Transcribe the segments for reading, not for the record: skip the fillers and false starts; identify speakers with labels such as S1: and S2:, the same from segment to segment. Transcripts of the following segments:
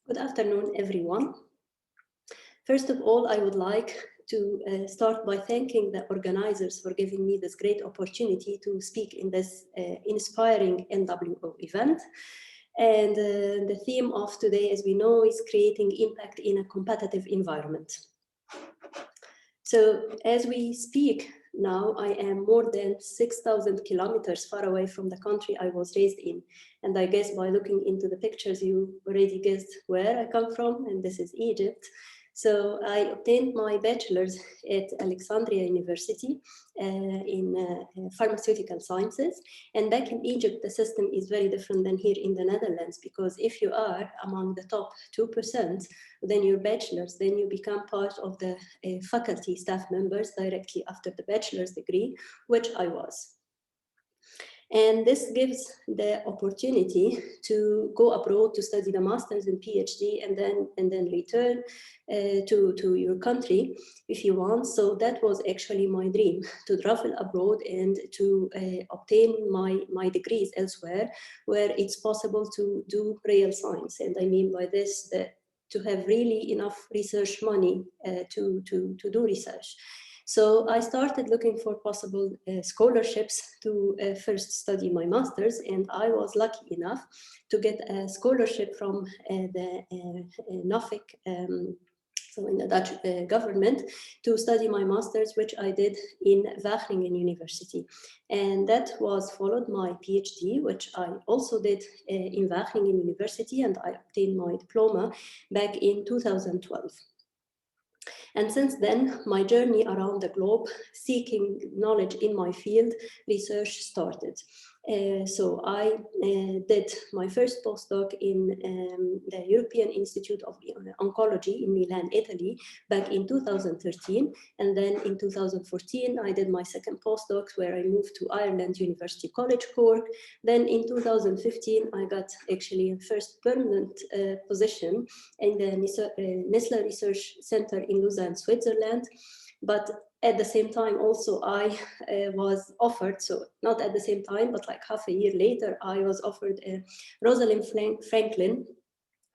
S1: Good afternoon, everyone. First of all, I would like to start by thanking the organizers for giving me this great opportunity to speak in this inspiring NWO event. And the theme of today, as we know, is creating impact in a competitive environment. So as we speak now, I am more than 6,000 kilometers far away from the country I was raised in. And I guess by looking into the pictures, you already guessed where I come from, and this is Egypt. So I obtained my bachelor's at Alexandria University in pharmaceutical sciences. And back in Egypt, the system is very different than here in the Netherlands, because if you are among the top 2%, then your bachelor's, then you become part of the faculty staff members directly after the bachelor's degree, which I was. And this gives the opportunity to go abroad to study the master's and PhD and then return to your country if you want. So that was actually my dream, to travel abroad and to obtain my degrees elsewhere where it's possible to do real science. And I mean by this that to have really enough research money to do research. So I started looking for possible scholarships to first study my master's, and I was lucky enough to get a scholarship from the NOFIC, so in the Dutch government, to study my master's, which I did in Wageningen University. And that was followed my PhD, which I also did in Wageningen University, and I obtained my diploma back in 2012. And since then, my journey around the globe, seeking knowledge in my field, research started. So I did my first postdoc in the European Institute of Oncology in Milan, Italy, back in 2013. And then in 2014, I did my second postdoc where I moved to Ireland University College Cork. Then in 2015, I got actually a first permanent position in the Nestlé Research Center in Lausanne, Switzerland. But at the same time, also I was offered, so not at the same time, but like half a year later, I was offered a Rosalind Franklin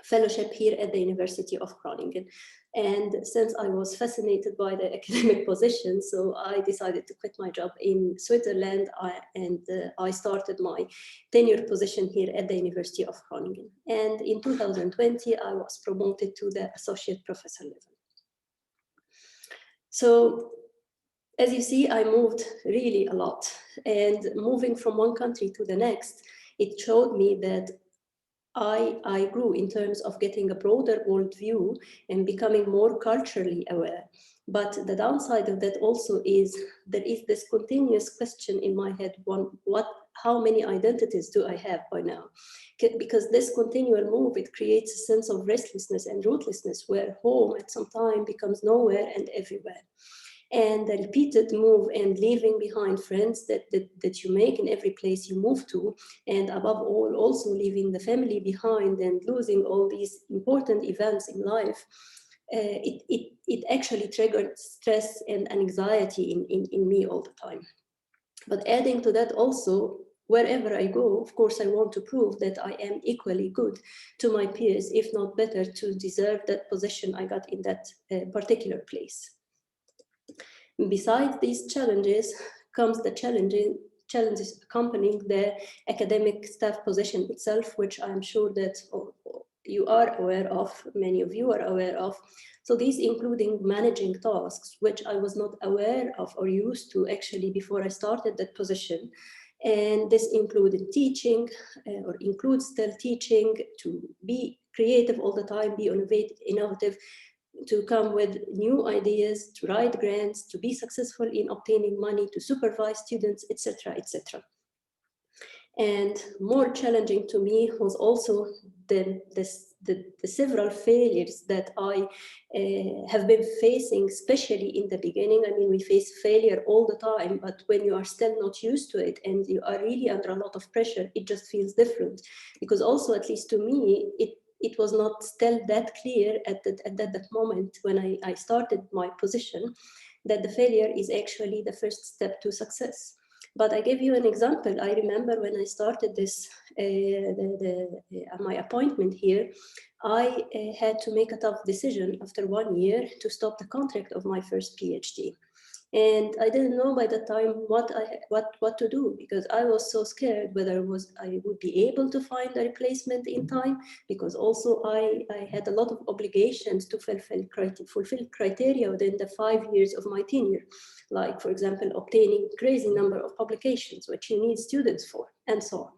S1: fellowship here at the University of Groningen. And since I was fascinated by the academic position, so I decided to quit my job in Switzerland and I started my tenured position here at the University of Groningen. And in 2020, I was promoted to the associate professor level. So as you see, I moved really a lot, and moving from one country to the next, it showed me that I grew in terms of getting a broader worldview and becoming more culturally aware. But the downside of that also is there is this continuous question in my head, how many identities do I have by now? Because this continual move, it creates a sense of restlessness and rootlessness where home at some time becomes nowhere and everywhere. And the repeated move and leaving behind friends that you make in every place you move to, and above all, also leaving the family behind and losing all these important events in life, it actually triggered stress and anxiety in me all the time. But adding to that also, wherever I go, of course, I want to prove that I am equally good to my peers, if not better, to deserve that position I got in that particular place. Besides these challenges comes the challenges accompanying the academic staff position itself, which I'm sure that you are aware of, many of you are aware of. So these including managing tasks, which I was not aware of or used to actually before I started that position. And this included teaching, or includes still teaching, to be creative all the time, be innovative, to come with new ideas, to write grants, to be successful in obtaining money, to supervise students, etc., etc. And more challenging to me was also the several failures that I have been facing, especially in the beginning. I mean, we face failure all the time, but when you are still not used to it and you are really under a lot of pressure, it just feels different. Because also, at least to me, it was not still that clear at that moment when I started my position that the failure is actually the first step to success. But I give you an example. I remember when I started this, my appointment here, I had to make a tough decision after 1 year to stop the contract of my first PhD. And I didn't know by that time what to do, because I was so scared whether I would be able to find a replacement in time, because also I had a lot of obligations to fulfill criteria within the 5 years of my tenure, like, for example, obtaining crazy number of publications, which you need students for, and so on.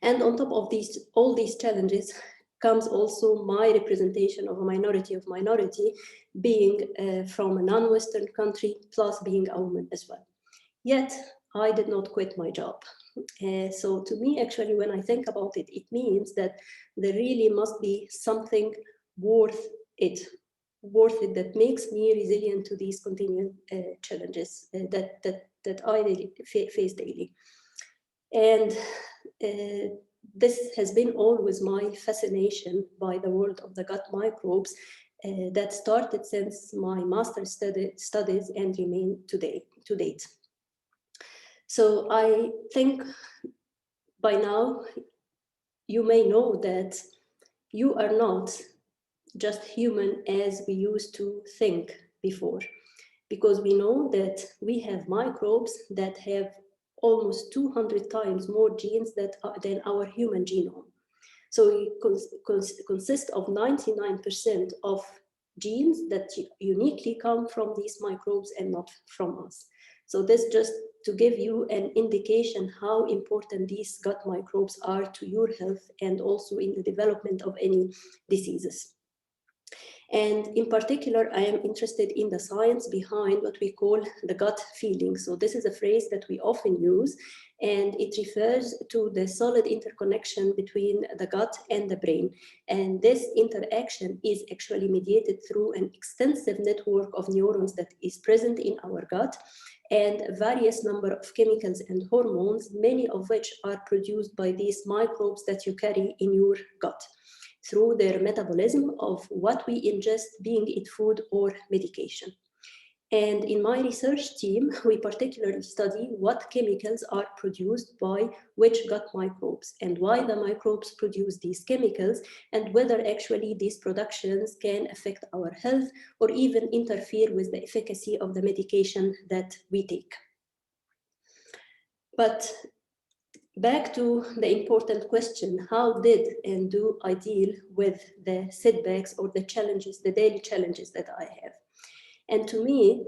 S1: And on top of all these challenges comes also my representation of a minority being from a non-Western country, plus being a woman as well. Yet, I did not quit my job. So to me, actually, when I think about it, it means that there really must be something worth it that makes me resilient to these continuing challenges that I really face daily. And this has been always my fascination by the world of the gut microbes that started since my master's studies and remain to date. So I think by now you may know that you are not just human as we used to think before, because we know that we have microbes that have almost 200 times more genes than our human genome. So it consists of 99% of genes that uniquely come from these microbes and not from us. So this just to give you an indication how important these gut microbes are to your health and also in the development of any diseases. And in particular, I am interested in the science behind what we call the gut feeling. So this is a phrase that we often use, and it refers to the solid interconnection between the gut and the brain. And this interaction is actually mediated through an extensive network of neurons that is present in our gut, and various number of chemicals and hormones, many of which are produced by these microbes that you carry in your gut through their metabolism of what we ingest, being it food or medication. And in my research team, we particularly study what chemicals are produced by which gut microbes and why the microbes produce these chemicals, and whether actually these productions can affect our health or even interfere with the efficacy of the medication that we take. But back to the important question, how did and do I deal with the setbacks or the challenges, the daily challenges that I have? And to me,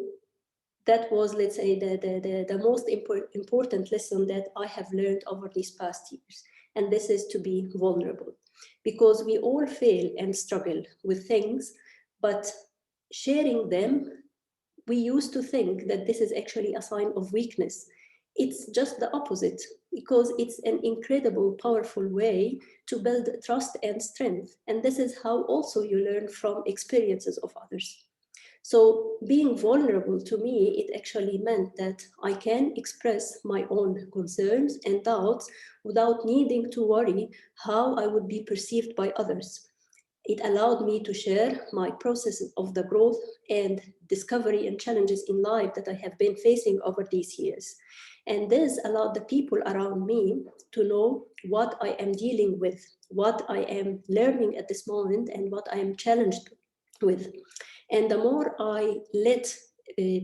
S1: that was, let's say, the most important lesson that I have learned over these past years. And this is to be vulnerable, because we all fail and struggle with things, but sharing them, we used to think that this is actually a sign of weakness. It's just the opposite, because it's an incredible, powerful way to build trust and strength. And this is how also you learn from experiences of others. So being vulnerable to me, it actually meant that I can express my own concerns and doubts without needing to worry how I would be perceived by others. It allowed me to share my processes of the growth and discovery and challenges in life that I have been facing over these years. And this allowed the people around me to know what I am dealing with, what I am learning at this moment, and what I am challenged with. And the more I let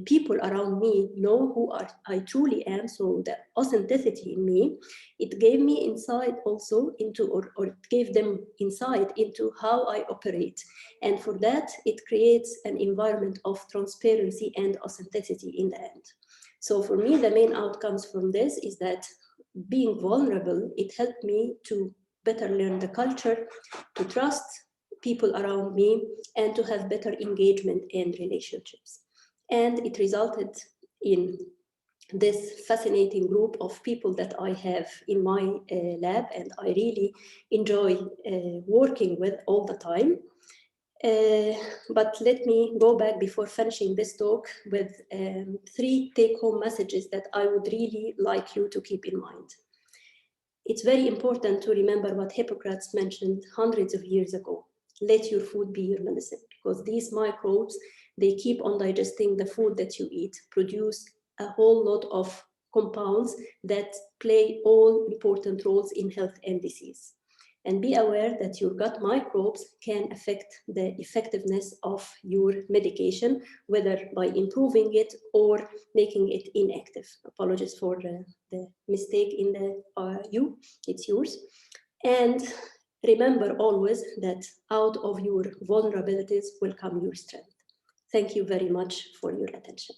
S1: people around me know who I truly am, so the authenticity in me, it gave me insight also into, or it gave them insight into how I operate. And for that, it creates an environment of transparency and authenticity in the end. So for me, the main outcomes from this is that being vulnerable, it helped me to better learn the culture, to trust people around me, and to have better engagement and relationships. And it resulted in this fascinating group of people that I have in my lab, and I really enjoy working with all the time. But let me go back before finishing this talk with 3 take-home messages that I would really like you to keep in mind. It's very important to remember what Hippocrates mentioned hundreds of years ago. Let your food be your medicine, because these microbes, they keep on digesting the food that you eat, produce a whole lot of compounds that play all important roles in health and disease. And be aware that your gut microbes can affect the effectiveness of your medication, whether by improving it or making it inactive. Apologies for the mistake in the you, it's yours. And remember always that out of your vulnerabilities will come your strength. Thank you very much for your attention.